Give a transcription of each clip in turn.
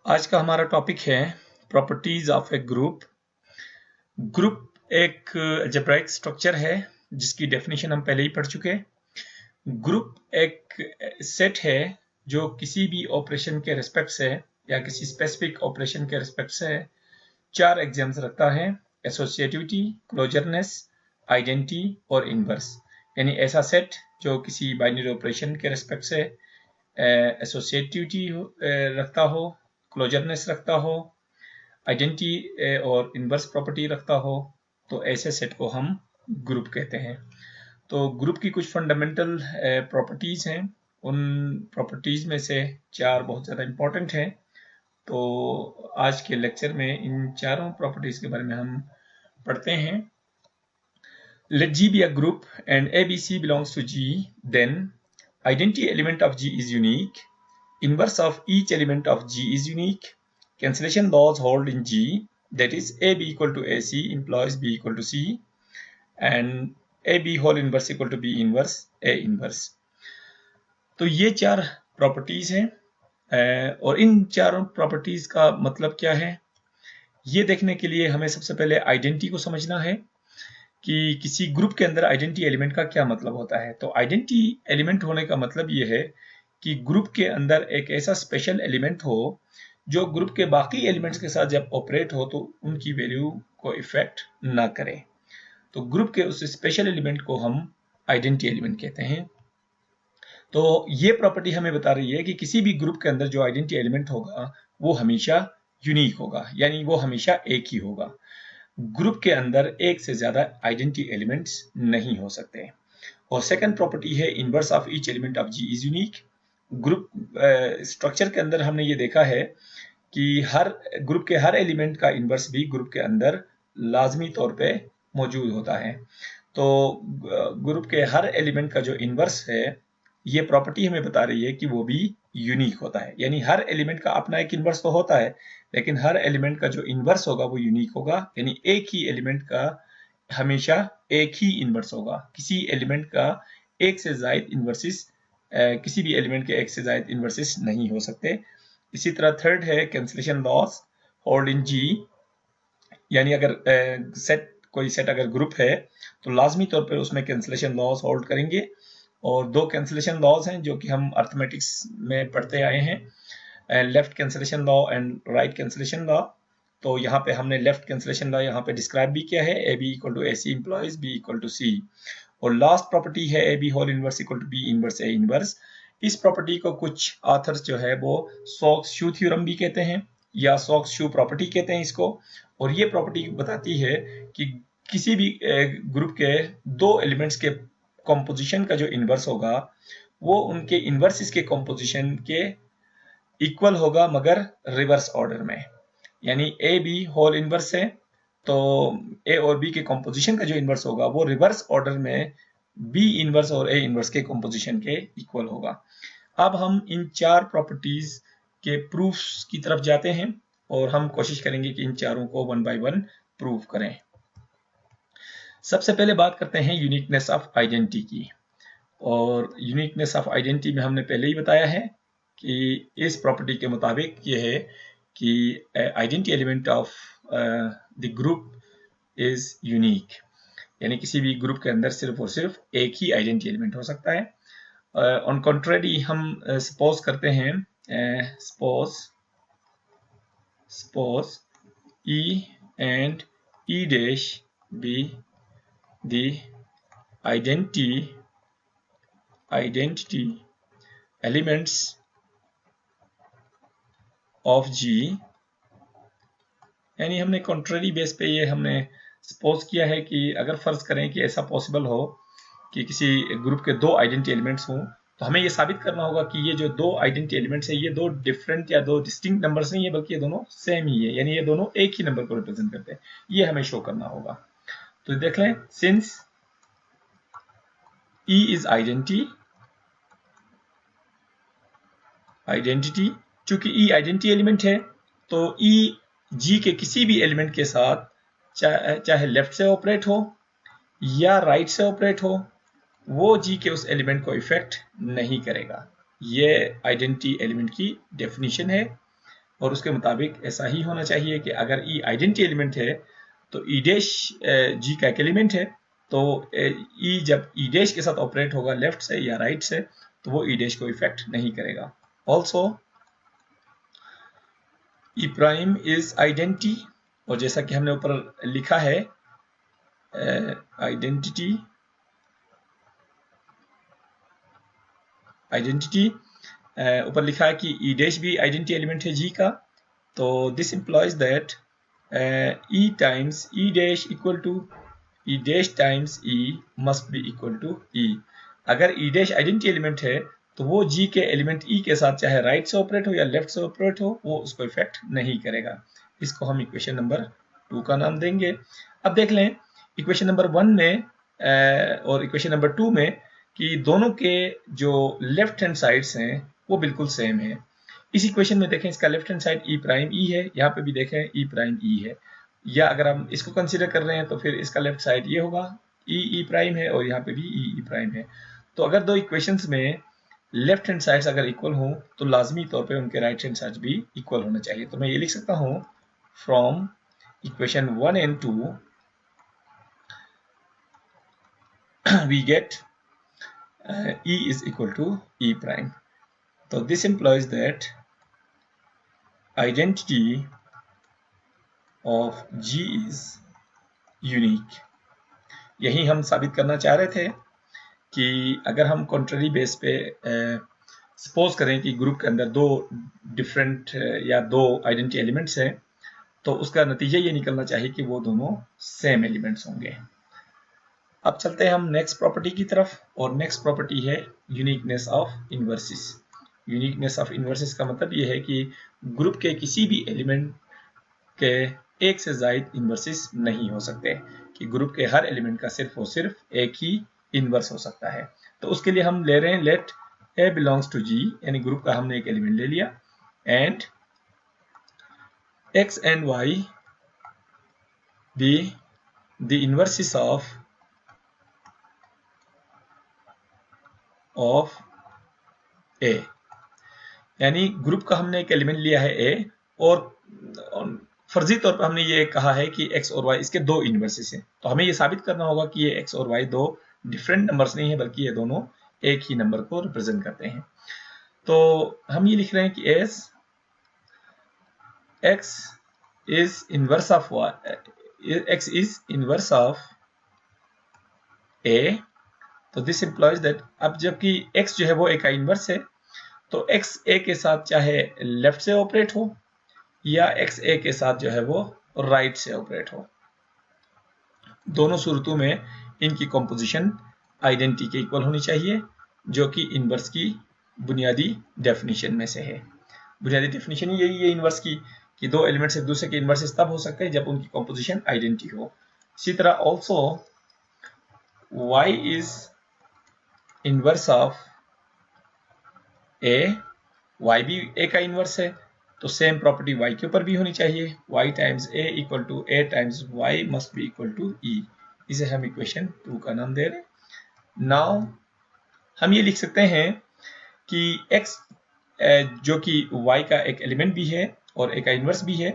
आज का हमारा टॉपिक है properties of A group. Group एक अलजेब्राइक स्ट्रक्चर है जिसकी डेफिनेशन हम पहले ही पढ़ चुके हैं। ग्रुप एक सेट है जो किसी भी ऑपरेशन के रिस्पेक्ट से या किसी स्पेसिफिक ऑपरेशन के रिस्पेक्ट से चार एग्जाम्स रखता है: एसोसिएटिविटी, क्लोजरनेस, आइडेंटिटी और इनवर्स। यानी ऐसा सेट जो किसी बाइनरी ऑपरेशन के रिस्पेक्ट से एसोसिएटिविटी रखता हो, क्लोजरनेस रखता हो, आइडेंटिटी और इनवर्स प्रॉपर्टी रखता हो, तो ऐसे सेट को हम ग्रुप कहते हैं। तो ग्रुप की कुछ फंडामेंटल प्रॉपर्टीज हैं। उन प्रॉपर्टीज में से चार बहुत ज़्यादा इंपॉर्टेंट हैं। तो आज के लेक्चर में इन चारों प्रॉपर्टीज के बारे में हम पढ़ते हैं। Let G be a group and ABC belongs to G, then identity element of G is unique, inverse of each element of G is unique, cancellation laws hold in G, that is AB equal to AC implies B equal to C, and AB whole inverse equal to B inverse A inverse। तो ये चार properties हैं और इन चारों properties का मतलब क्या है, ये देखने के लिए हमें सबसे पहले आइडेंटिटी को समझना है कि किसी ग्रुप के अंदर आइडेंटिटी एलिमेंट का क्या मतलब होता है। तो आइडेंटिटी एलिमेंट होने का मतलब ये है कि ग्रुप के अंदर एक ऐसा स्पेशल एलिमेंट हो जो ग्रुप के बाकी एलिमेंट्स के साथ जब ऑपरेट हो तो उनकी वैल्यू को इफेक्ट ना करे। तो ग्रुप के उस स्पेशल एलिमेंट को हम आइडेंटिटी एलिमेंट कहते हैं। तो ये प्रॉपर्टी हमें बता रही है कि किसी भी ग्रुप के अंदर जो आइडेंटिटी एलिमेंट होगा वो हमेशा यूनिक होगा, यानी वो हमेशा एक ही होगा। ग्रुप के अंदर एक से ज्यादा आइडेंटिटी एलिमेंट्स नहीं हो सकते। और सेकंड प्रॉपर्टी है inverse of each element of G is unique. Group structure के अंदर हमने ये देखा है कि हर ग्रुप के हर एलिमेंट का इनवर्स भी ग्रुप के अंदर लाजमी तौर पे मौजूद होता है। तो ग्रुप के हर एलिमेंट का जो इनवर्स है, ये प्रॉपर्टी हमें बता रही है कि वो भी यूनिक होता है। यानी हर एलिमेंट का अपना एक इनवर्स तो होता है, लेकिन हर एलिमेंट का जो इनवर्स होगा वो यूनिक होगा। यानी एक ही एलिमेंट का हमेशा एक ही इनवर्स होगा। किसी एलिमेंट का एक से ज्यादा इनवर्सेस किसी भी एलिमेंट के एक से ज्यादा इनवर्सेस नहीं हो सकते। इसी तरह थर्ड है कैंसिलेशन लॉस होल्ड इन जी। यानी अगर कोई सेट अगर ग्रुप है तो लाजमी तौर पर उसमें कैंसिलेशन लॉस होल्ड करेंगे। और दो कैंसिलेशन लॉज हैं जो कि हम अर्थमेटिक्स में पढ़ते आए हैं, left cancellation law and right cancellation law. तो यहाँ पे हमने लेफ्ट कैंसिलेशन लॉ यहाँ पे डिस्क्राइब भी किया है, A B equal to A C implies B equal to C. और लास्ट प्रॉपर्टी है A B whole inverse equal to B inverse A inverse. इस प्रॉपर्टी को कुछ ऑथर्स जो है वो सोक्स-शू थ्योरम भी कहते हैं या सोक्स-शू प्रॉपर्टी कहते हैं इसको। और ये प्रॉपर्टी बताती है कि किसी भी ग्रुप के दो एलिमेंट्स के कॉम्पोजिशन का जो इनवर्स होगा वो उनके इनवर्सिस के कॉम्पोजिशन के इक्वल होगा, मगर रिवर्स ऑर्डर में। यानी ए बी होल इनवर्स है तो ए और बी के कॉम्पोजिशन का जो इनवर्स होगा वो रिवर्स ऑर्डर में बी इनवर्स और ए इनवर्स के कॉम्पोजिशन के इक्वल होगा। अब हम इन चार प्रॉपर्टीज के प्रूफ्स की तरफ जाते हैं और हम कोशिश करेंगे कि इन चारों को वन बाय वन प्रूव करें। सबसे पहले बात करते हैं यूनिकनेस ऑफ आइडेंटिटी की। और यूनिकनेस ऑफ आइडेंटिटी में हमने पहले ही बताया है कि इस प्रॉपर्टी के मुताबिक ये है कि identity element of the group is unique. यानी किसी भी ग्रुप के अंदर सिर्फ और सिर्फ एक ही आइडेंटिटी एलिमेंट हो सकता है। ऑन कॉन्ट्रेरी हम सपोज करते हैं, suppose E and E dash be the identity elements of G। यानी हमने कॉन्ट्रेरी बेस पे ये हमने सपोज किया है कि अगर फर्ज करें कि ऐसा पॉसिबल हो कि किसी ग्रुप के दो आइडेंटिटी एलिमेंट्स हों, तो हमें ये साबित करना होगा कि ये जो दो आइडेंटिटी एलिमेंट्स है ये दो डिफरेंट या दो डिस्टिंक्ट नंबर्स नहीं है, बल्कि ये दोनों सेम ही है। यानी ये दोनों एक ही नंबर को रिप्रेजेंट करते हैं। ये हमें शो करना होगा। तो देख लें, सिंस E is आइडेंटिटी, चूंकि E आइडेंटिटी एलिमेंट है तो E G के किसी भी एलिमेंट के साथ चाहे लेफ्ट से ऑपरेट हो या राइट से ऑपरेट हो, वो G के उस एलिमेंट को इफेक्ट नहीं करेगा। ये आइडेंटिटी एलिमेंट की डेफिनेशन है। और उसके मुताबिक ऐसा ही होना चाहिए कि अगर ई आइडेंटिटी एलिमेंट है तो ई डैश जी का एक एलिमेंट है, तो ई जब ई डैश के साथ ऑपरेट होगा लेफ्ट से या राइट से तो वो ई डैश को इफेक्ट नहीं करेगा। Also E prime is identity, और जैसा कि हमने ऊपर लिखा है आइडेंटिटी ऊपर लिखा है कि ई डैश भी आइडेंटिटी एलिमेंट है जी का, तो this implies that E times E dash equal to E dash times E must be equal to E. अगर ई डैश आइडेंटिटी एलिमेंट है तो वो जी के एलिमेंट ई के साथ चाहे राइट से ऑपरेट हो या लेफ्ट से ऑपरेट हो वो उसको इफेक्ट नहीं करेगा। इसको हम इक्वेशन नंबर 2 का नाम देंगे। अब देख लें इक्वेशन नंबर 1 में और इक्वेशन नंबर 2 में कि दोनों के जो लेफ्ट हैंड साइड्स हैं वो बिल्कुल सेम है। इस इक्वेशन में देखें इसका लेफ्ट हैंड साइड ई प्राइम ई है, यहाँ पे भी देखें ई प्राइम ई है, या अगर हम इसको कंसीडर कर रहे हैं तो फिर इसका लेफ्ट साइड ये होगा ई प्राइम है और यहाँ पे भी ई प्राइम है। तो अगर दो इक्वेशंस में लेफ्ट हैंड साइड्स अगर इक्वल हो तो लाजमी तौर पे उनके राइट हैंड साइड्स भी इक्वल होना चाहिए। तो मैं ये लिख सकता हूँ from equation 1 and 2 we get E is equal to E prime. So this implies that identity of G is unique. यही हम साबित करना चाह रहे थे कि अगर हम कॉन्ट्ररी बेस पे सपोज करें कि ग्रुप के अंदर दो डिफरेंट या दो आइडेंटिटी एलिमेंट्स हैं तो उसका नतीजा ये निकलना चाहिए कि वो दोनों सेम एलिमेंट्स होंगे। अब चलते हैं हम नेक्स्ट प्रॉपर्टी की तरफ, और नेक्स्ट प्रॉपर्टी है यूनिकनेस ऑफ इनवर्सिस। यूनिकनेस ऑफ इनवर्सिस का मतलब ये है कि ग्रुप के किसी भी एलिमेंट के एक से ज्यादा इनवर्सिस नहीं हो सकते, कि ग्रुप के हर एलिमेंट का सिर्फ और सिर्फ एक ही इनवर्स हो सकता है। तो उसके लिए हम ले रहे हैं let A belongs to G, यानी ग्रुप का हमने एक एलिमेंट ले लिया, and X and Y be the inverses of A, यानी ग्रुप का हमने एक एलिमेंट लिया है ए, और फर्जी तौर पर हमने ये कहा है कि x और y इसके दो इनवर्सेस हैं। तो हमें ये साबित करना होगा कि ये x और y दो डिफरेंट नंबर्स नहीं है बल्कि ये दोनों एक ही नंबर को रिप्रेजेंट करते हैं। तो हम ये लिख रहे हैं कि as x is inverse of y, x is inverse of a, तो दिस इंप्लॉइज दैट अब जबकि x जो है वो a का इनवर्स है तो x a के साथ चाहे लेफ्ट से ऑपरेट हो या x a के साथ जो है वो राइट से ऑपरेट हो, दोनों सूरतों में इनकी कॉम्पोजिशन आइडेंटिटी के इक्वल होनी चाहिए, जो कि इनवर्स की बुनियादी डेफिनेशन में से है। बुनियादी डेफिनेशन यही है इनवर्स की कि दो एलिमेंट्स एक दूसरे के इनवर्सेस तब हो सकते हैं जब उनकी कॉम्पोजिशन आइडेंटिटी हो। इसी तरह also y is inverse of A, y भी a का इनवर्स है तो सेम प्रॉपर्टी y के ऊपर भी होनी चाहिए, y times a equal to a times y must be equal to e। इसे हम इक्वेशन 2 का नाम दे रहे हैं। नाउ हम ये लिख सकते हैं कि x जो कि y का एक एलिमेंट भी है और a का इनवर्स भी है,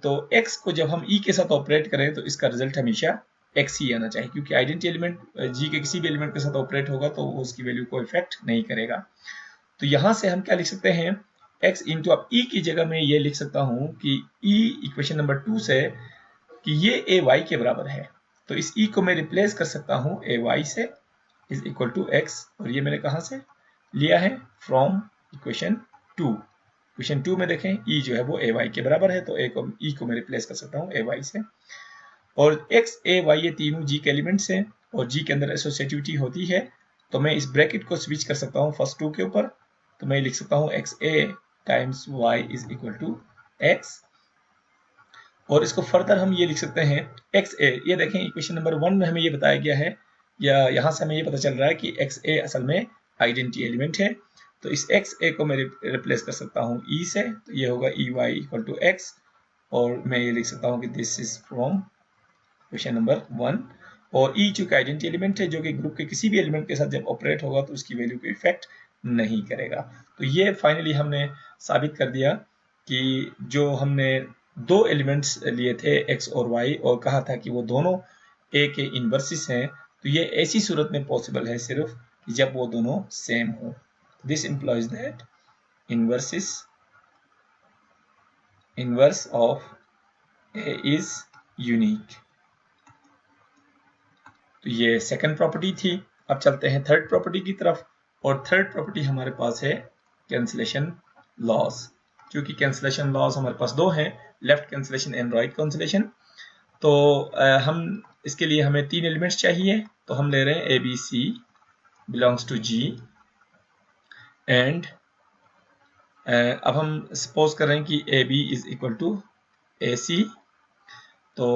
तो x को जब हम e के साथ ऑपरेट करें तो इसका रिजल्ट हमेशा x ही आना चाहिए, क्योंकि आइडेंटिटी एलिमेंट g के किसी भी एलिमेंट के साथ ऑपरेट होगा तो वो उसकी वैल्यू को इफेक्ट नहीं करेगा। तो यहां से हम क्या लिख सकते हैं, x इंटू अब e की जगह में ये लिख सकता हूं कि e इक्वेशन नंबर 2 से कि ये a y के बराबर है, तो इस e को मैं रिप्लेस कर सकता हूं a y से इज इक्वल टू x, और ये मैंने कहां से लिया है फ्रॉम इक्वेशन 2। इक्वेशन 2 में देखें e जो है वो a y के बराबर है तो e को मैं रिप्लेस कर सकता हूं a y से, और x a y ये तीनों g के एलिमेंट्स हैं और g के अंदर एसोसिएटिविटी होती है, तो मैं इस ब्रैकेट को स्विच कर सकता हूं फर्स्ट 2 के ऊपर, तो मैं लिख सकता हूं x a times y is equal to x, और इसको फर्दर हम ये लिख सकते हैं x a, ये देखें इक्वेशन नंबर 1 में हमें ये बताया गया है, या यहाँ से हमें ये पता चल रहा है कि x a असल में आइडेंटिटी एलिमेंट है, तो इस x a को मैं रिप्लेस कर सकता हूँ e से, तो ये होगा e y equal to x, और मैं ये लिख सकता हूँ कि this is from equation number 1, और e चूंकि आइडेंटिटी एलिमेंट है जो कि ग्रुप के किसी भी एलिमेंट के साथ जब ऑपरेट होगा तो उसकी वैल्यू को इफेक्ट नहीं करेगा। तो ये फाइनली हमने साबित कर दिया कि जो हमने दो एलिमेंट्स लिए थे x और y और कहा था कि वो दोनों a के इनवर्सिस हैं, तो ये ऐसी सूरत में पॉसिबल है सिर्फ जब वो दोनों सेम हो। This implies that inverse of a is unique. तो ये सेकंड प्रॉपर्टी थी। अब चलते हैं थर्ड प्रॉपर्टी की तरफ, और थर्ड प्रॉपर्टी हमारे पास है कैंसिलेशन लॉस। क्योंकि कैंसिलेशन लॉस हमारे पास दो हैं, left cancellation and right cancellation. तो हम इसके लिए हमें तीन एलिमेंट्स चाहिए, तो हम ले रहे हैं A B C belongs to G and अब हम सपोज कर रहे हैं कि A B is equal to A C. तो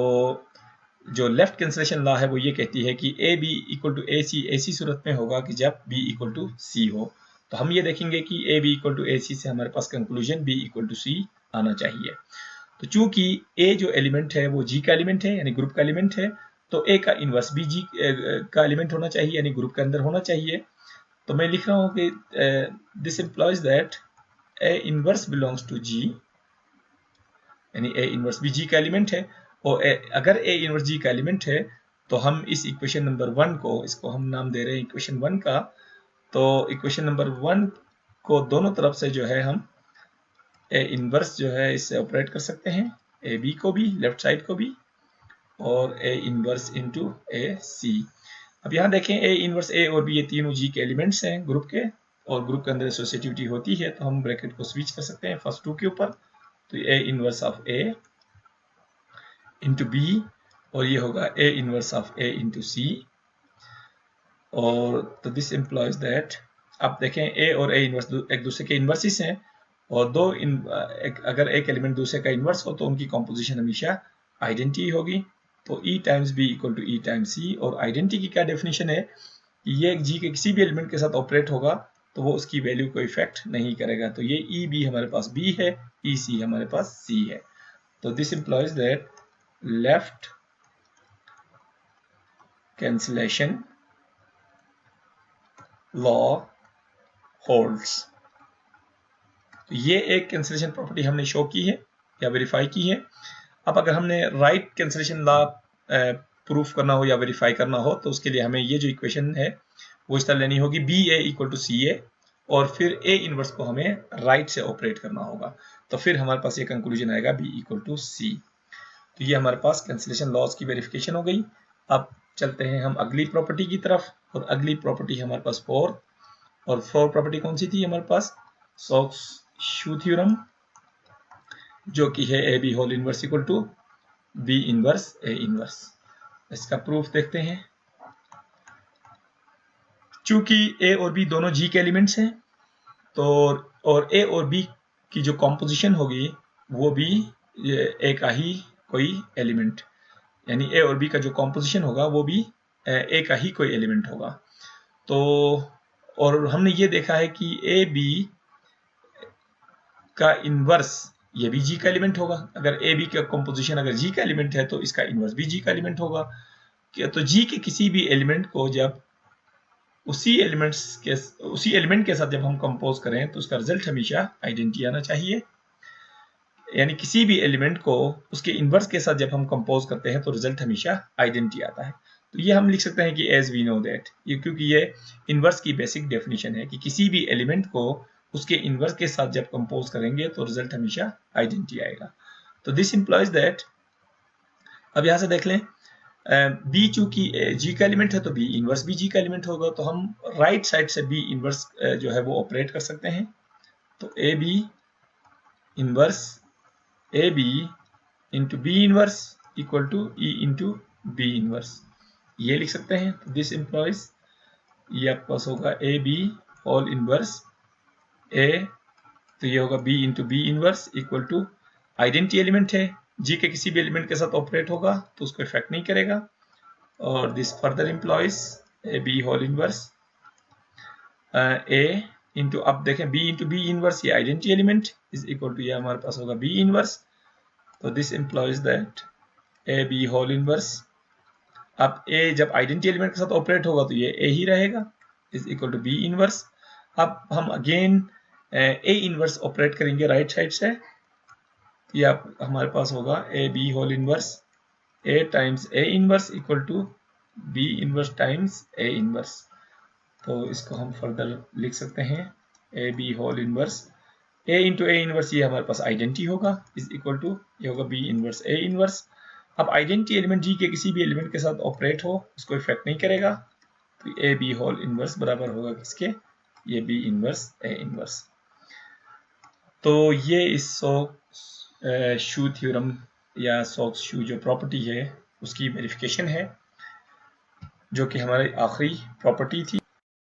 जो लेफ्ट कैंसिलेशन लॉ है वो ये कहती है कि A B equal to A सी ऐसी सूरत में होगा कि जब बी इक्वल टू सी हो। तो हम ये देखेंगे कि A B equal to A सी से हमारे पास कंक्लूजन बी इक्वल टू सी आना चाहिए। तो चूंकि ए जो एलिमेंट है वो जी का एलिमेंट है यानी ग्रुप का एलिमेंट है, तो ए का इनवर्स भी जी का एलिमेंट होना चाहिए यानी ग्रुप के अंदर होना चाहिए। तो मैं लिख रहा हूँ कि this implies that A inverse belongs to G, यानी ए इनवर्स भी जी का एलिमेंट है। और अगर ए इनवर्स जी का एलिमेंट है तो हम इस इक्वेशन नंबर 1 को, इसको हम नाम दे रहे हैं इक्वेशन 1 का। तो इक्वेशन नंबर 1 को दोनों तरफ से जो है हम ए इनवर्स जो है इससे ऑपरेट कर सकते हैं, ए बी को भी, लेफ्ट साइड को भी, और ए इनवर्स इंटू ए सी। अब यहाँ देखें ए इनवर्स ए और बी ये तीनों जी के एलिमेंट्स हैं ग्रुप के, और ग्रुप के अंदर एसोसिएटिविटी होती है, तो हम ब्रैकेट को स्विच कर सकते हैं फर्स्ट टू के ऊपर। तो A inverse of A into B, और ये होगा A inverse of A into C. और तो दिस एम्प्लॉयज दैट, आप देखें ए और ए इनवर्स एक दूसरे के इनवर्सिस हैं, और अगर एक एलिमेंट दूसरे का इनवर्स हो तो उनकी कॉम्पोजिशन हमेशा आइडेंटिटी होगी। तो E times B equal to E times C. और आइडेंटिटी की क्या डेफिनेशन है कि ये जी के किसी भी एलिमेंट के साथ ऑपरेट होगा तो वो उसकी वैल्यू को इफेक्ट नहीं करेगा। तो ये ई बी हमारे पास बी है, ई सी हमारे पास सी है। तो this employees that left cancellation law holds. तो ये एक कैंसिलेशन प्रॉपर्टी हमने शो की है या वेरीफाई की है। अब अगर हमने राइट कैंसिलेशन लॉ प्रूफ करना हो या वेरीफाई करना हो तो उसके लिए हमें ये जो इक्वेशन है वो इस तरह लेनी होगी, बी ए इक्वल टू सी ए, और फिर ए इनवर्स को हमें राइट से ऑपरेट करना होगा। तो फिर हमारे पास ये कंक्लूजन आएगा बी इक्वल टू सी। तो ये हमारे पास कैंसिलेशन लॉस की वेरिफिकेशन हो गई। अब चलते हैं हम अगली प्रॉपर्टी की तरफ, और अगली प्रॉपर्टी हमारे पास फोर, और फोर प्रॉपर्टी कौन सी थी हमारे पास, सॉक्स-शू थ्योरम, जो कि है A B whole inverse equal to B inverse A inverse. इसका प्रूफ देखते हैं। चूंकि ए और बी दोनों जी के एलिमेंट्स हैं, तो और ए और बी की जो कॉम्पोजिशन होगी वो भी ए का ही कोई एलिमेंट, यानी ए और बी का जो कॉम्पोजिशन होगा वो भी ए का ही कोई एलिमेंट होगा। तो और हमने ये देखा है कि ए बी का इनवर्स ये भी जी का एलिमेंट होगा। अगर ए बी का कॉम्पोजिशन अगर जी का एलिमेंट है तो इसका इनवर्स भी जी का एलिमेंट होगा। तो जी के किसी भी एलिमेंट को जब उसी एलिमेंट के साथ जब हम कंपोज करें तो उसका रिजल्ट हमेशा आइडेंटिटी आना चाहिए। यानी किसी भी एलिमेंट को उसके इनवर्स के साथ जब हम कंपोज करते हैं तो रिजल्ट हमेशा आइडेंटिटी आता है। तो ये हम लिख सकते हैं कि एज वी नो दैट, ये क्योंकि ये इनवर्स की बेसिक डेफिनेशन है कि किसी भी एलिमेंट को उसके इनवर्स के साथ जब कंपोज करेंगे तो रिजल्ट हमेशा आइडेंटिटी आएगा। तो दिस इंप्लॉइज दैट, अब यहां से देख लें, बी चूंकि जी का एलिमेंट है तो बी इनवर्स भी जी का एलिमेंट होगा, तो हम राइट साइड से बी इनवर्स जो है वो ऑपरेट कर सकते हैं। तो A B inverse A B into B inverse equal to E into B inverse, ये लिख सकते हैं। तो दिस इंप्लॉइज, ये आपके पास होगा A B whole inverse A, तो ये होगा B into B inverse equal to identity element है, जी के किसी भी एलिमेंट के साथ ऑपरेट होगा तो उसको इफेक्ट नहीं करेगा। और this further implies A B whole inverse A into, अब देखें बी इंटू बी इनवर्स ये identity element is equal to ये हमारे पास होगा बी इनवर्स। तो this implies that A B whole inverse, अब ए जब आइडेंटिटी एलिमेंट के साथ ऑपरेट होगा तो ये ए ही रहेगा, is equal to B inverse. अब हम अगेन ए इनवर्स ऑपरेट करेंगे राइट साइड से, ये हमारे पास होगा A B whole inverse A times A inverse equal to B inverse times A inverse. तो इसको हम फर्दर लिख सकते हैं A B whole inverse A into A inverse, ये हमारे पास आइडेंटिटी होगा, इज इक्वल टू ये होगा बी इनवर्स ए इनवर्स। अब आइडेंटिटी एलिमेंट जी के किसी भी एलिमेंट के साथ ऑपरेट हो उसको इफेक्ट नहीं करेगा, तो ए बी होल इनवर्स बराबर होगा किसके, ये बी इनवर्स ए इनवर्स। तो ये इस शू थ्योरम या सॉक्स शू जो प्रॉपर्टी है उसकी वेरिफिकेशन है, जो कि हमारी आखिरी प्रॉपर्टी थी।